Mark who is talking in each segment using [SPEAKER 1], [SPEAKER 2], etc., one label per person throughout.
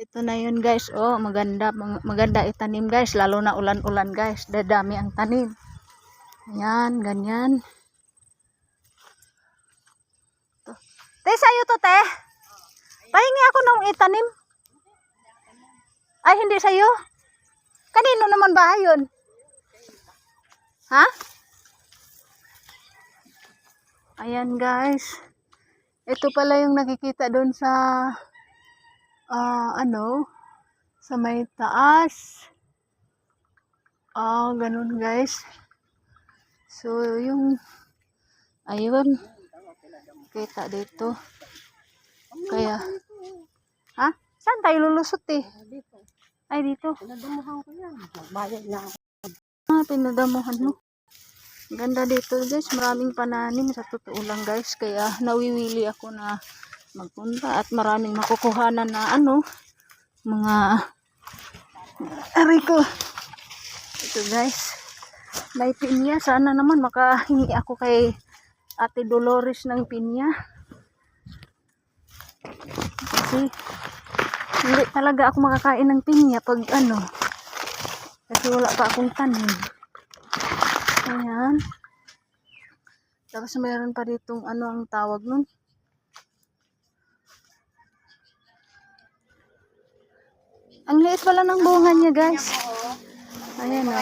[SPEAKER 1] Ito na yun guys. Oh, maganda itanim guys. Lalo na ulan-ulan guys. Dadami ang tanim. Ayan, ganyan. Ito. Te, sa'yo to, te. Pahingi ako nung itanim. Ay, hindi sa'yo. Kanino naman ba yun? Ha? Ayan guys. Ito pala yung nakikita doon sa sa may taas. Ganun guys. So, yung ayun. Kita dito. Kaya, ha? Saan tayo lulusot eh? Ay, dito.
[SPEAKER 2] Pinadamuhan ko yan. Magbayad na ako.
[SPEAKER 1] Pinadamuhan mo. Ganda dito guys. Maraming pananim sa totoo lang guys. Kaya nawiwili ako na magpunta at maraming makukuhanan na mga ko. Ito guys. May pinya. Sana naman makahingi ako kay Ate Dolores ng pinya. Kasi hindi talaga ako makakain ng pinya pag kasi wala pa akong tanim. Ayan. Tapos mayroon pa ditong ang tawag nun. Ang liit pala ng bunga niya guys. Ayan o.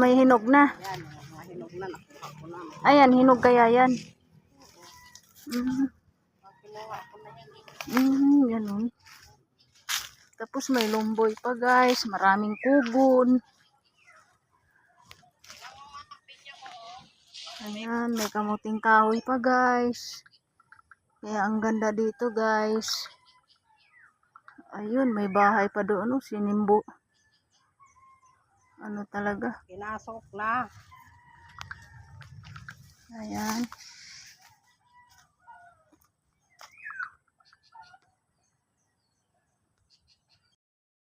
[SPEAKER 1] May hinog na. Ayan, hinog kaya yan. Ganun. Tapos may lumboy pa guys. Maraming kubon. Ayan, may kamuting kahoy pa guys. Kaya ang ganda dito guys. Ayun, may bahay pa doon, sinimbo. Talaga?
[SPEAKER 2] Pinasok na.
[SPEAKER 1] Ayan.